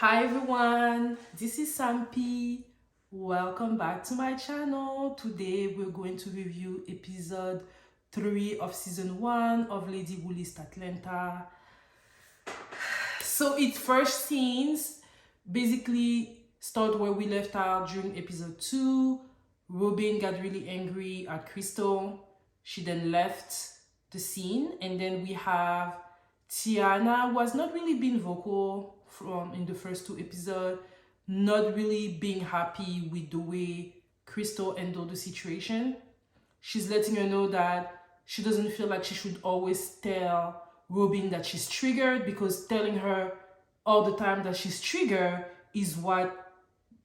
Hi everyone, this is Sampi. Welcome back to my channel. Today we're going to review episode 3 of season 1 of Lady Who List Atlanta. So its first scenes basically start where we left out during episode 2. Robyn got really angry at Kristyl. She then left the scene, and then we have Tiana was not really being vocal from in the first 2 episodes, not really being happy with the way Kristyl handled the situation. She's letting her know that she doesn't feel like she should always tell Robyn that she's triggered, because telling her all the time that she's triggered is what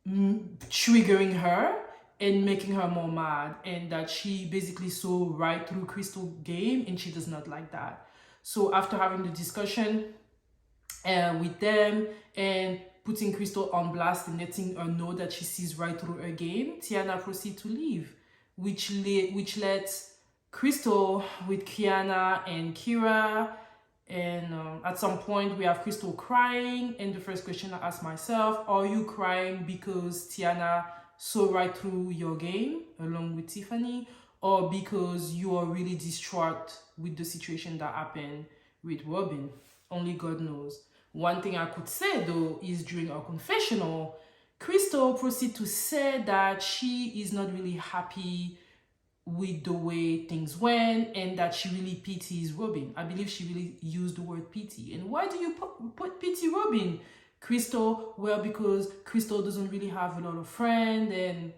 triggering her and making her more mad, and that she basically saw right through Kristyl game and she does not like that. So after having the discussion with them and putting Kristyl on blast and letting her know that she sees right through her game, Tiana proceeds to leave, which lets Kristyl with Kiana and Kira. And at some point we have Kristyl crying, and the first question I ask myself, are you crying because Tiana saw right through your game along with Tiffany, or because you are really distraught with the situation that happened with Robyn? Only God knows. One thing I could say though is during our confessional, Kristyl proceeded to say that she is not really happy with the way things went, and that she really pities Robyn. I believe she really used the word pity. And why do you put pity Robyn, Kristyl? Well, because Kristyl doesn't really have a lot of friends and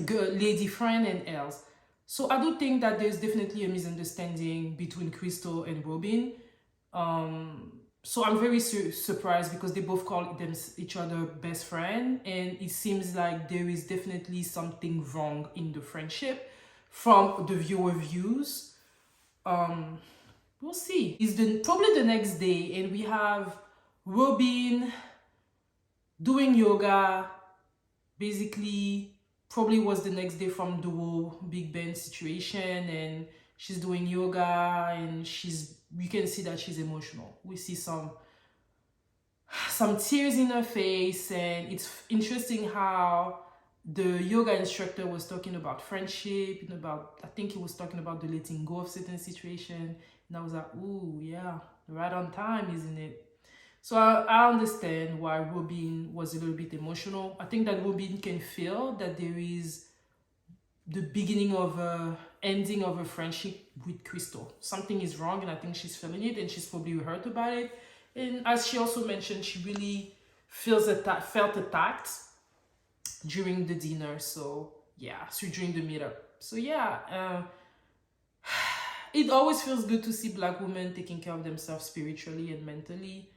lady friend and else. So I do think that there's definitely a misunderstanding between Kristyl and Robyn. So I'm very surprised, because they both call them each other best friend, and it seems like there is definitely something wrong in the friendship from the viewer views. We'll see. It's probably the next day, and we have Robyn doing yoga. Basically, probably was the next day from the whole Big Ben situation, and she's doing yoga, and you can see that she's emotional. We see some tears in her face, and it's interesting how the yoga instructor was talking about friendship and I think he was talking about the letting go of certain situation, and I was like, ooh, yeah, right on time, isn't it? So I understand why Robyn was a little bit emotional. I think that Robyn can feel that there is the beginning of a ending of a friendship with Kristyl. Something is wrong, and I think she's feeling it, and she's probably hurt about it. And as she also mentioned, she really felt attacked during the dinner. So yeah, so during the meetup. So yeah, it always feels good to see Black women taking care of themselves spiritually and mentally.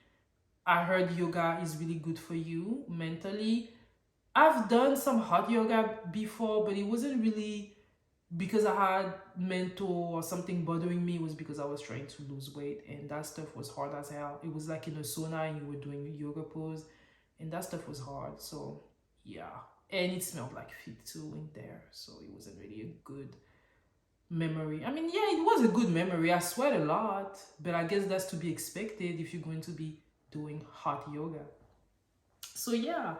I heard yoga is really good for you mentally. I've done some hot yoga before, but it wasn't really because I had mental or something bothering me. It was because I was trying to lose weight, and that stuff was hard as hell. It was like in a sauna and you were doing yoga pose, and that stuff was hard. So yeah, and it smelled like feet too in there, so it wasn't really a good memory. I mean, yeah, it was a good memory. I sweat a lot, but I guess that's to be expected if you're going to be doing hot yoga. So yeah,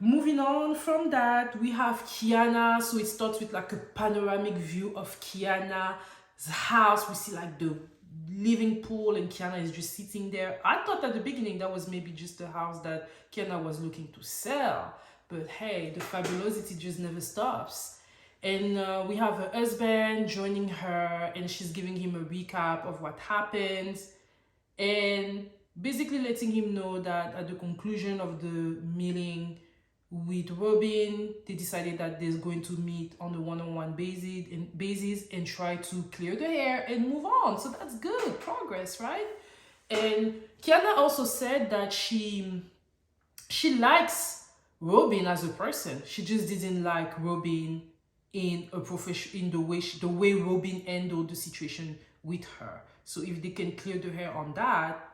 moving on from that, we have Kiana. So it starts with like a panoramic view of Kiana's house. We see like the living pool, and Kiana is just sitting there. I thought at the beginning that was maybe just a house that Kiana was looking to sell, but hey, the fabulosity just never stops. And we have her husband joining her, and she's giving him a recap of what happens, and basically letting him know that at the conclusion of the meeting with Robyn, they decided that they're going to meet on a one-on-one basis and try to clear the hair and move on. So that's good progress, right? And Kiana also said that she likes Robyn as a person. She just didn't like Robyn in the way Robyn handled the situation with her. So if they can clear the hair on that,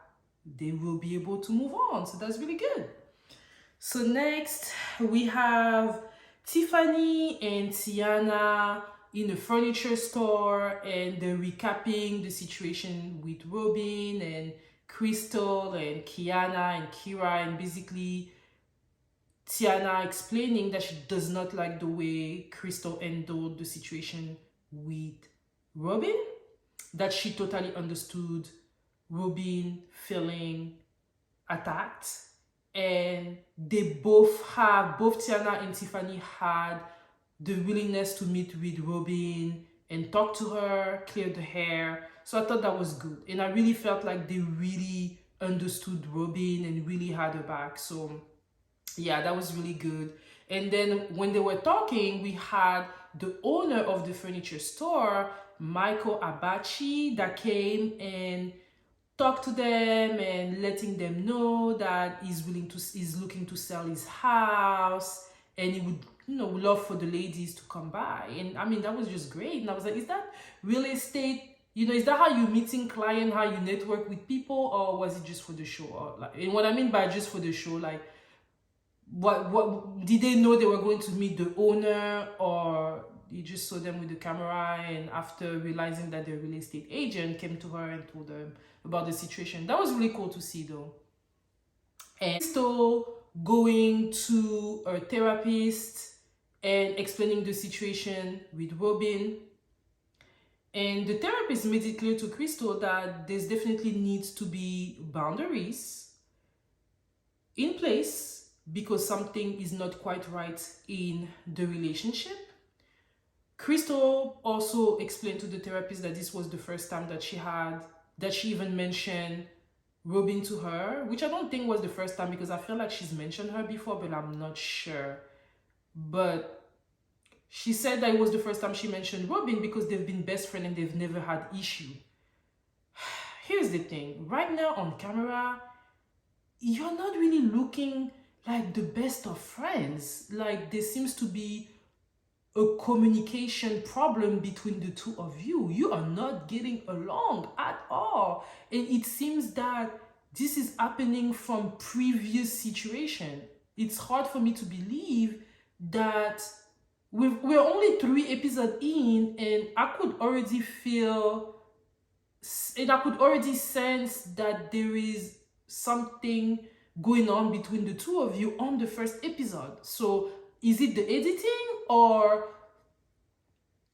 they will be able to move on. So that's really good. So next we have Tiffany and Tiana in a furniture store, and they're recapping the situation with Robyn, and Kristyl and Kiana and Kira, and basically Tiana explaining that she does not like the way Kristyl handled the situation with Robyn, that she totally understood Robyn feeling attacked, and both Tiana and Tiffany had the willingness to meet with Robyn and talk to her, clear the hair. So I thought that was good, and I really felt like they really understood Robyn and really had her back. So yeah, that was really good. And then when they were talking, we had the owner of the furniture store, Michael Abachi, that came and talked to them and letting them know that he's looking to sell his house, and he would love for the ladies to come by. And I mean, that was just great. And I was like, is that real estate? Is that how you meeting client, how you network with people, or was it just for the show? Or like, and what I mean by just for the show, like, what did they know they were going to meet the owner, or you just saw them with the camera, and after realizing that the real estate agent came to her and told them about the situation? That was really cool to see, though. And still going to a therapist and explaining the situation with Robyn, and the therapist made it clear to Kristyl that there's definitely needs to be boundaries in place because something is not quite right in the relationship. Kristyl also explained to the therapist that this was the first time that she even mentioned Robyn to her, which I don't think was the first time, because I feel like she's mentioned her before, but I'm not sure. But she said that it was the first time she mentioned Robyn because they've been best friends and they've never had issue. Here's the thing. Right now on camera, you're not really looking like the best of friends. Like, there seems to be a communication problem between the two of you. You are not getting along at all. And it seems that this is happening from previous situation. It's hard for me to believe that we're only 3 episodes in, and I could already feel, and I could already sense that there is something going on between the two of you on the first episode. So is it the editing, or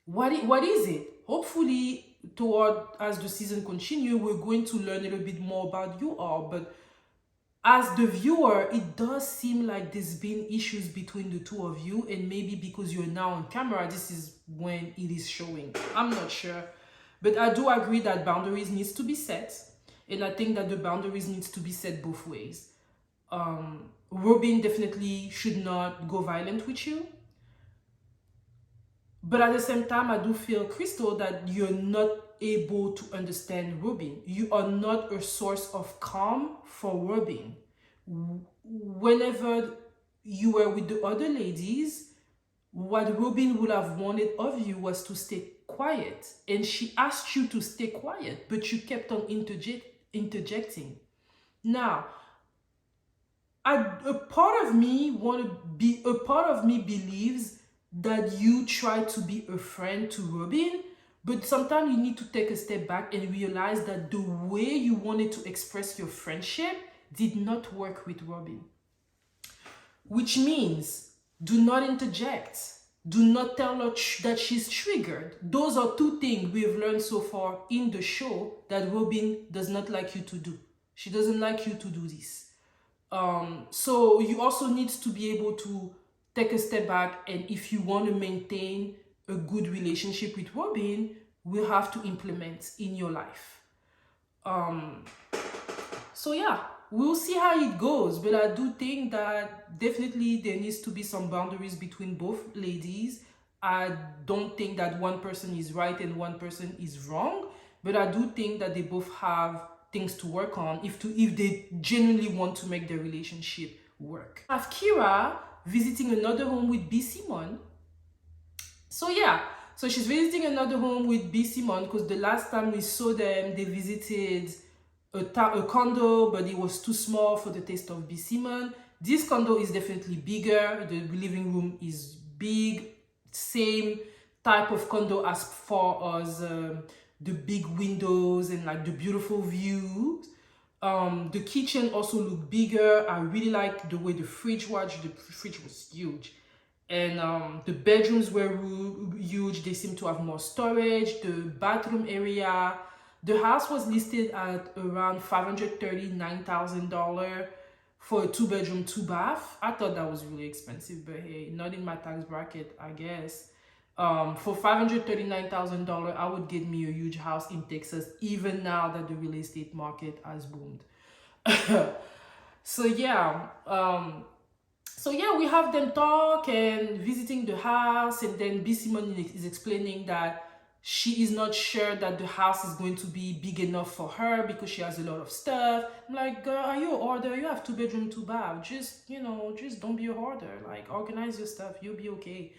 what is it? Hopefully, as the season continues, we're going to learn a little bit more about you all. But as the viewer, it does seem like there's been issues between the two of you, and maybe because you're now on camera, this is when it is showing. I'm not sure. But I do agree that boundaries needs to be set, and I think that the boundaries needs to be set both ways. Robyn definitely should not go violent with you. But at the same time, I do feel, Kristyl, that you're not able to understand Robyn. You are not a source of calm for Robyn. Whenever you were with the other ladies, what Robyn would have wanted of you was to stay quiet. And she asked you to stay quiet, but you kept on interjecting. Now, a part of me believes that you try to be a friend to Robyn, but sometimes you need to take a step back and realize that the way you wanted to express your friendship did not work with Robyn. Which means, do not interject. Do not tell her that she's triggered. Those are 2 things we've learned so far in the show that Robyn does not like you to do. She doesn't like you to do this. So you also need to be able to take a step back, and if you want to maintain a good relationship with Robyn, we have to implement in your life. So yeah, we'll see how it goes, but I do think that definitely there needs to be some boundaries between both ladies. I don't think that one person is right and one person is wrong, but I do think that they both have things to work on if they genuinely want to make their relationship work. I have Kira visiting another home with B. Simon. So yeah, so she's visiting another home with B. Simon because the last time we saw them, they visited a condo, but it was too small for the taste of B. Simon. This condo is definitely bigger. The living room is big, same type of condo as far as the big windows and like the beautiful views. The kitchen also looked bigger. I really like the way the fridge was. The fridge was huge. And the bedrooms were huge. They seem to have more storage. The bathroom area. The house was listed at around $539,000 for a 2-bedroom, 2-bath. I thought that was really expensive, but hey, not in my tax bracket, I guess. For $539,000, I would get me a huge house in Texas, even now that the real estate market has boomed. So yeah, we have them talk and visiting the house, and then B. Simone is explaining that she is not sure that the house is going to be big enough for her because she has a lot of stuff. I'm like, girl, are you a hoarder? You have 2-bedroom, 2-bath. Just, just don't be a hoarder. Like, organize your stuff. You'll be okay.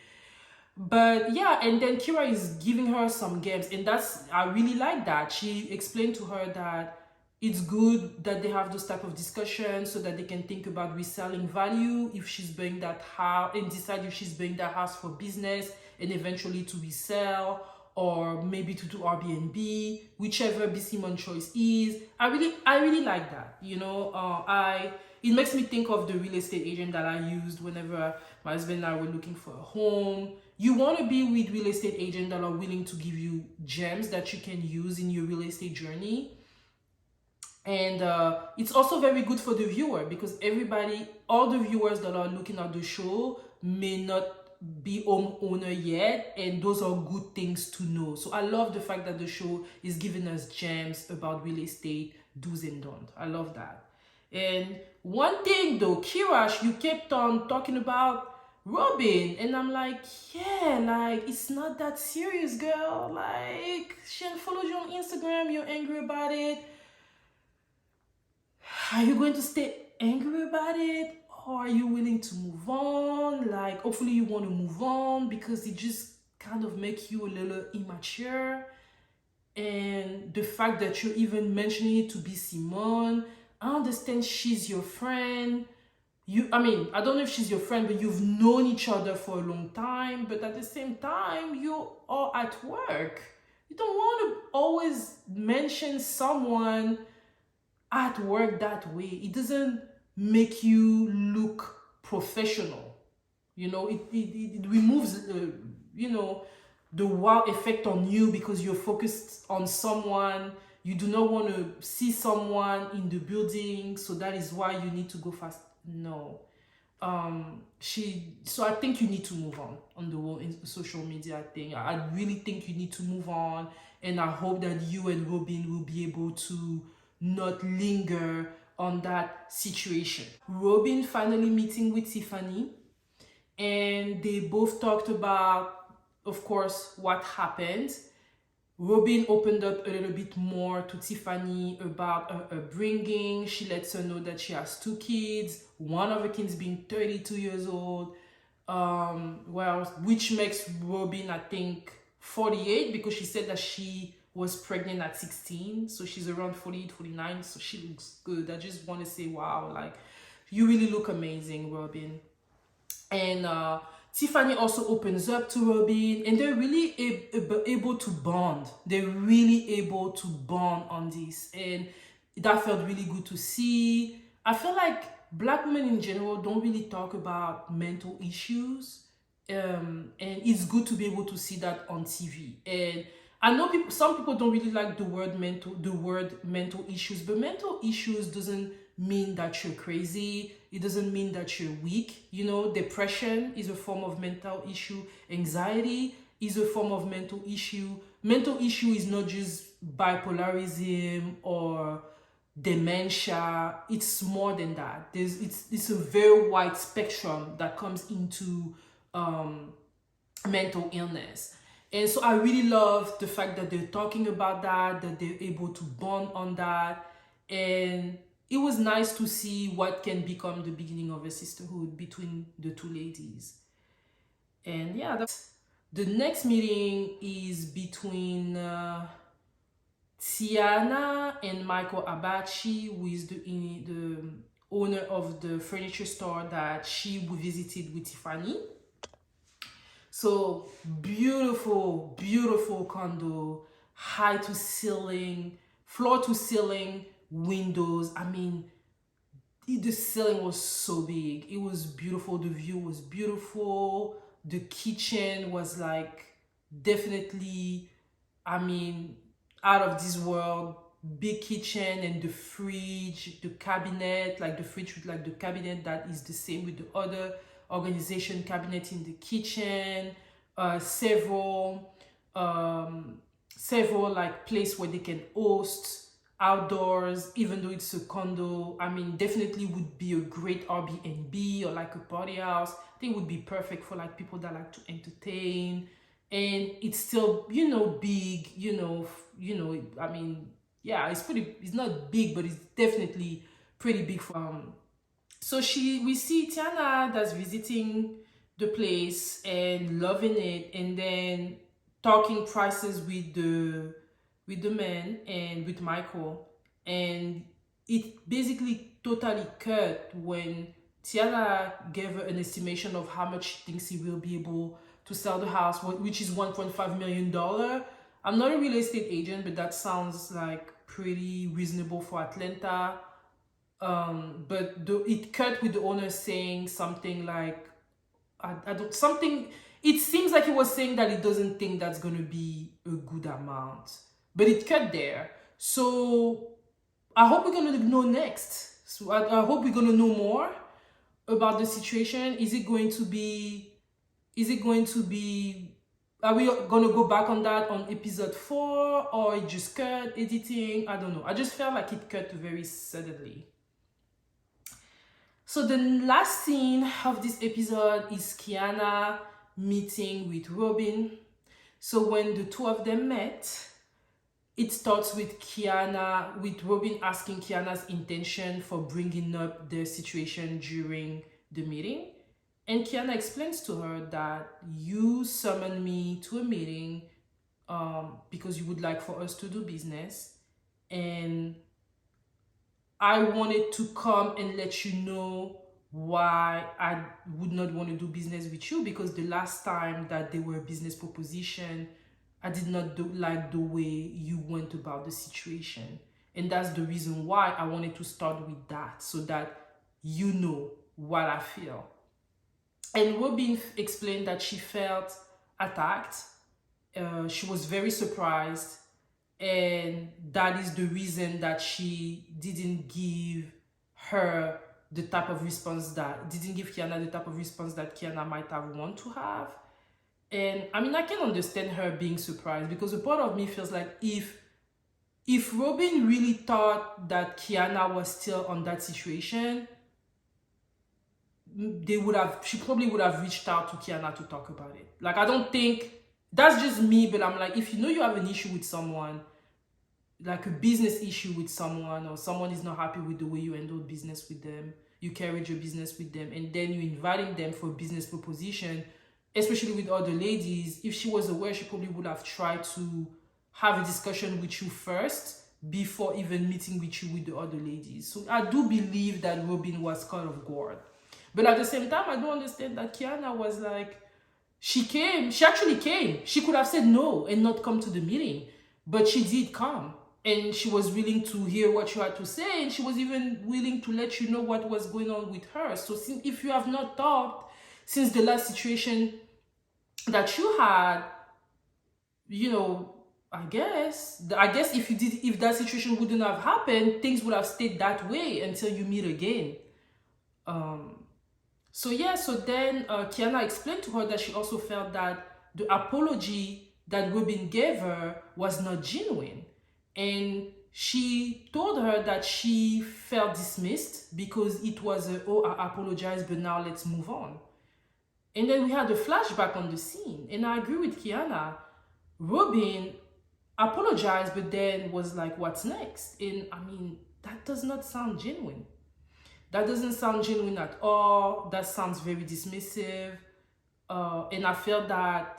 But yeah, and then Kira is giving her some games, and I really like that. She explained to her that it's good that they have those type of discussions so that they can think about reselling value if she's buying that house, and decide if she's buying that house for business and eventually to resell, or maybe to do Airbnb, whichever B. Simone choice is. I really like that. It makes me think of the real estate agent that I used whenever my husband and I were looking for a home. You want to be with real estate agents that are willing to give you gems that you can use in your real estate journey. And it's also very good for the viewer, because all the viewers that are looking at the show may not be homeowner yet, and those are good things to know. So I love the fact that the show is giving us gems about real estate do's and don'ts. I love that. And one thing though, Kira, you kept on talking about Robyn, and I'm like, yeah, like, it's not that serious, girl. Like, she unfollowed you on Instagram, you're angry about it. Are you going to stay angry about it, or are you willing to move on? Like, hopefully you want to move on, because it just kind of makes you a little immature. And the fact that you're even mentioning it to B. Simone, I understand she's your friend. I don't know if she's your friend, but you've known each other for a long time. But at the same time, you are at work. You don't want to always mention someone at work that way. It doesn't make you look professional. It removes, the wow effect on you, because you're focused on someone. You do not want to see someone in the building, so that is why you need to go fast. No. So I think you need to move on the whole social media thing. I really think you need to move on, and I hope that you and Robyn will be able to not linger on that situation. Robyn finally meeting with Tiffany, and they both talked about, of course, what happened. Robyn opened up a little bit more to Tiffany about her upbringing. She lets her know that she has 2 kids, one of the kids being 32 years old, which makes Robyn, I think, 48, because she said that she was pregnant at 16, so she's around 48, 49, so she looks good. I just want to say, wow, like, you really look amazing, Robyn. And Tiffany also opens up to Robyn, and they're really able to bond. They're really able to bond on this, and that felt really good to see. I feel like Black women in general don't really talk about mental issues, and it's good to be able to see that on TV. And I know some people don't really like the word mental issues, but mental issues doesn't mean that you're crazy. It doesn't mean that you're weak. Depression is a form of mental issue. Anxiety is a form of mental issue. Mental issue is not just bipolarism or dementia. It's more than that. It's a very wide spectrum that comes into mental illness. And so I really love the fact that they're talking about that they're able to bond on that. And it was nice to see what can become the beginning of a sisterhood between the 2 ladies. And yeah, the next meeting is between Tiana and Michael Abachi, who is the owner of the furniture store that she visited with Tiffany. So beautiful condo, high to ceiling, floor to ceiling, windows. I mean, the ceiling was so big. It was beautiful. The view was beautiful. The kitchen was like definitely, I mean, out of this world. Big kitchen, and the fridge, the cabinet, like the fridge with like the cabinet that is the same with the other organization cabinet in the kitchen. Several several like place where they can host outdoors, even though it's a condo. I mean, definitely would be a great Airbnb or like a party house. I think it would be perfect for like people that like to entertain. And it's still, big, I mean, yeah, it's not big, but it's definitely pretty big for so we see Tiana that's visiting the place and loving it, and then talking prices with the man and with Michael, and it basically totally cut when Tiana gave her an estimation of how much she thinks he will be able to sell the house, which is $1.5 million. I'm not a real estate agent, but that sounds like pretty reasonable for Atlanta. But it cut with the owner saying something like, I don't, something, it seems like he was saying that he doesn't think that's going to be a good amount, but it cut there. So I hope we're going to know next. So I hope we're going to know more about the situation. Is it going to be, are we going to go back on that on episode 4, or it just cut editing? I don't know. I just felt like it cut very suddenly. So the last scene of this episode is Kiana meeting with Robyn. So when the two of them met, it starts with Robyn asking Kiana's intention for bringing up the situation during the meeting. And Kiana explains to her that you summoned me to a meeting because you would like for us to do business. And I wanted to come and let you know why I would not want to do business with you, because the last time that there were a business proposition, I did not like the way you went about the situation. And that's the reason why I wanted to start with that, so that you know what I feel. And Robyn explained that she felt attacked. She was very surprised. And that is the reason that she didn't give Kiana the type of response that Kiana might have want to have. And I mean, I can understand her being surprised, because a part of me feels like if Robyn really thought that Kiana was still on that situation, she probably would have reached out to Kiana to talk about it. Like, I don't think, that's just me, but I'm like, if you know you have an issue with someone, like a business issue with someone, or someone is not happy with the way you handled business with them, you carried your business with them, and then you're inviting them for a business proposition, especially with other ladies, if she was aware, she probably would have tried to have a discussion with you first before even meeting with you with the other ladies. So I do believe that Robyn was caught off guard. But at the same time, I don't understand that Kiana was like, she actually came. She could have said no and not come to the meeting, but she did come. And she was willing to hear what you had to say, and she was even willing to let you know what was going on with her. So if you have not talked since the last situation that you had, I guess if that situation wouldn't have happened, things would have stayed that way until you meet again. So then Kiana explained to her that she also felt that the apology that Robyn gave her was not genuine. And she told her that she felt dismissed because it was I apologize, but now let's move on. And then we had a flashback on the scene. And I agree with Kiana. Robyn apologized, but then was like, what's next? And I mean, that does not sound genuine. That doesn't sound genuine at all. That sounds very dismissive. And I felt that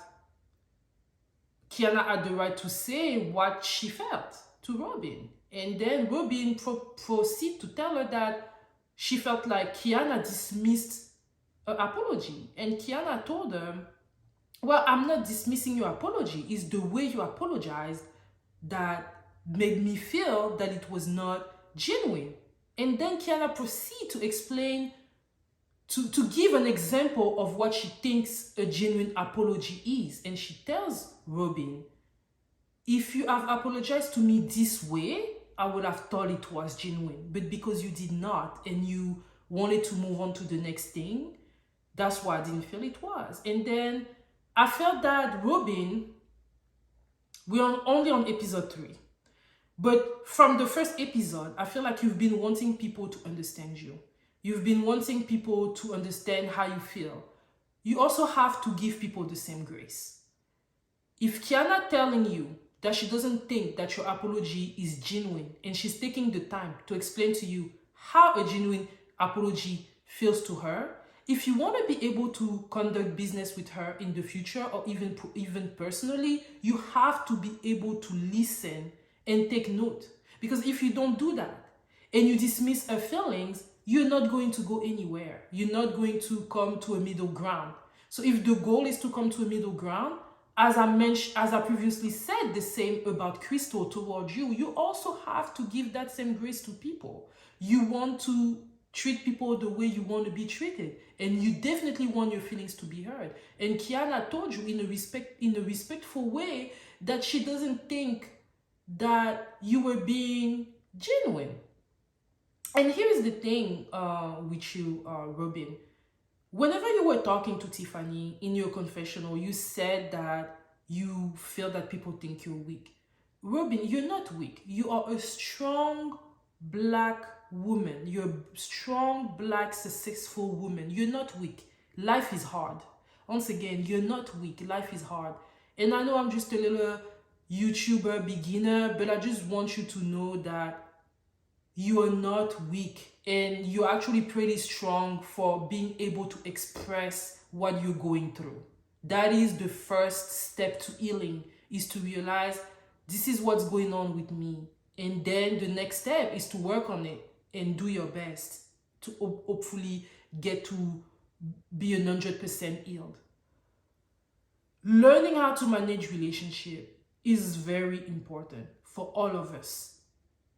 Kiana had the right to say what she felt to Robyn. And then Robyn proceeded to tell her that she felt like Kiana dismissed her apology. And Kiana told her, well, I'm not dismissing your apology. It's the way you apologized that made me feel that it was not genuine. And then Kiana proceeds to explain, to give an example of what she thinks a genuine apology is. And she tells Robyn, if you have apologized to me this way, I would have thought it was genuine. But because you did not and you wanted to move on to the next thing, that's why I didn't feel it was. And then I felt that Robyn, we're only on episode 3. But from the first episode, I feel like you've been wanting people to understand you. You've been wanting people to understand how you feel. You also have to give people the same grace. If Kiana telling you that she doesn't think that your apology is genuine and she's taking the time to explain to you how a genuine apology feels to her, if you want to be able to conduct business with her in the future or even personally, you have to be able to listen and take note. Because if you don't do that and you dismiss her feelings, you're not going to go anywhere. You're not going to come to a middle ground. So if the goal is to come to a middle ground, as I previously said the same about Kristyl towards you, you also have to give that same grace to people. You want to treat people the way you want to be treated, and you definitely want your feelings to be heard. And Kiana told you in a respectful way that she doesn't think that you were being genuine. And here is the thing with you, Robyn. Whenever you were talking to Tiffany in your confessional, you said that you feel that people think you're weak. Robyn, you're not weak. You are a strong Black woman. You're a strong Black successful woman. You're not weak. Life is hard. Once again, you're not weak. Life is hard. And I know I'm just a little YouTuber beginner, but I just want you to know that you are not weak. And you're actually pretty strong for being able to express what you're going through. That is the first step to healing, is to realize this is what's going on with me. And then the next step is to work on it and do your best to hopefully get to be 100% healed. Learning how to manage relationship is very important for all of us.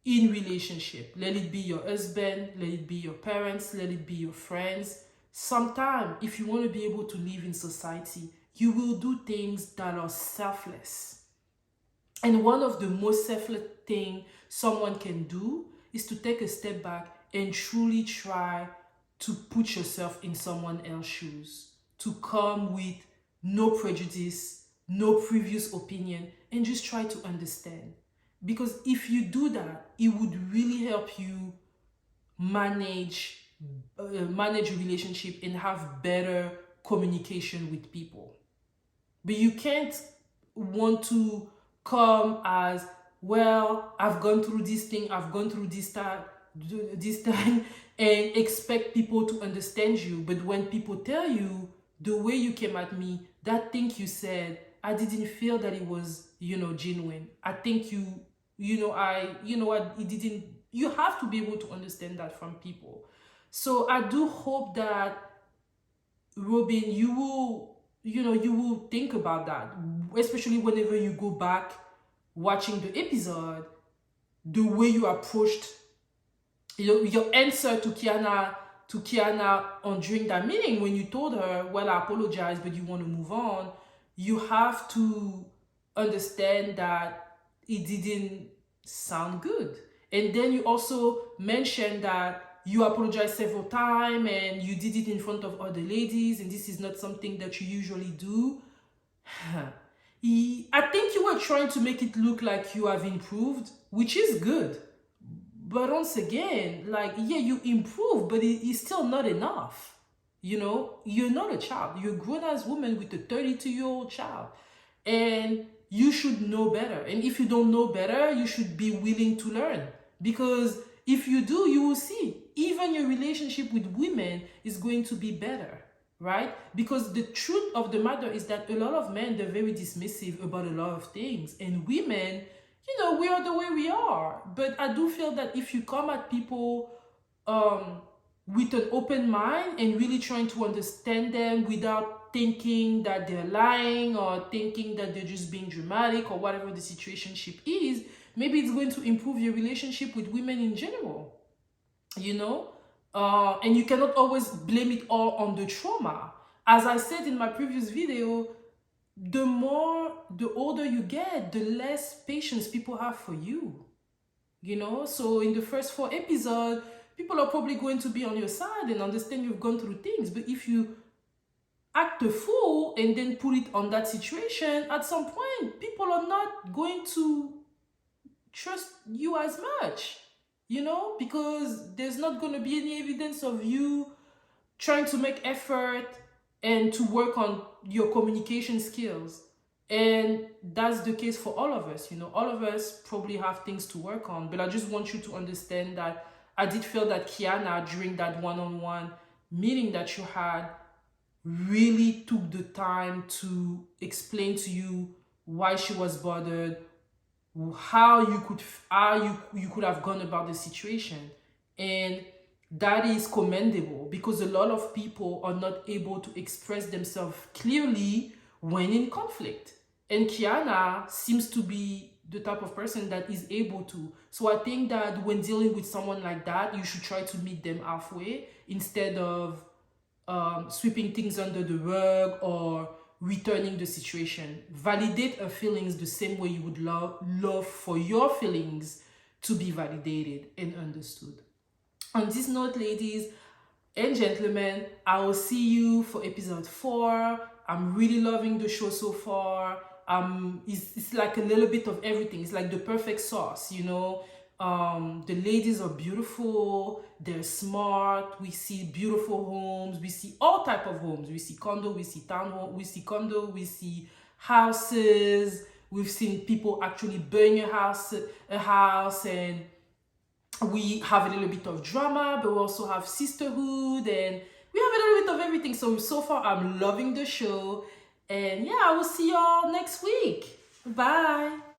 In relationship, let it be your husband, let it be your parents, let it be your friends. Sometimes, if you want to be able to live in society, you will do things that are selfless. And one of the most selfless things someone can do is to take a step back and truly try to put yourself in someone else's shoes, to come with no prejudice, no previous opinion, and just try to understand. Because if you do that, it would really help you manage a relationship and have better communication with people. But you can't want to come as, well, I've gone through this thing, I've gone through this time, and expect people to understand you. But when people tell you the way you came at me, that thing you said, I didn't feel that it was, genuine. I think it didn't. You have to be able to understand that from people. So I do hope that, Robyn, you will think about that, especially whenever you go back watching the episode, the way you approached, your answer to Kiana on during that meeting when you told her, well, I apologize, but you want to move on. You have to understand that it didn't sound good. And then you also mentioned that you apologized several times and you did it in front of other ladies, and this is not something that you usually do. I think you were trying to make it look like you have improved, which is good. But once again, you improved, but it's still not enough. You're not a child. You're a grown-ass woman with a 32-year-old child. And you should know better. And if you don't know better, you should be willing to learn. Because if you do, you will see. Even your relationship with women is going to be better, right? Because the truth of the matter is that a lot of men, they're very dismissive about a lot of things. And women, we are the way we are. But I do feel that if you come at people with an open mind and really trying to understand them without thinking that they're lying or thinking that they're just being dramatic or whatever the situationship is, Maybe it's going to improve your relationship with women in general, you know. And you cannot always blame it all on the trauma. As I said in my previous video, the older you get, the less patience people have for you, you know. So in the first 4 episodes, people are probably going to be on your side and understand you've gone through things. But if you act a fool and then put it on that situation, at some point people are not going to trust you as much, you know, because there's not going to be any evidence of you trying to make effort and to work on your communication skills. And that's the case for all of us, you know. All of us probably have things to work on, but I just want you to understand that I did feel that Kiana, during that one-on-one meeting that you had, really took the time to explain to you why she was bothered, how you could have gone about the situation. And that is commendable, because a lot of people are not able to express themselves clearly when in conflict. And Kiana seems to be the type of person that is able to. So I think that when dealing with someone like that, you should try to meet them halfway instead of sweeping things under the rug or returning the situation. Validate her feelings the same way you would love for your feelings to be validated and understood. On this note, ladies and gentlemen, I will see you for episode 4. I'm really loving the show so far. It's like a little bit of everything. It's like the perfect sauce, you know. The ladies are beautiful, they're smart, we see beautiful homes, we see all type of homes, we see condo, we see townhome, we see condo, we see houses, we've seen people actually burn a house, and we have a little bit of drama, but we also have sisterhood, and we have a little bit of everything. So far I'm loving the show, and yeah, I will see y'all next week. Bye.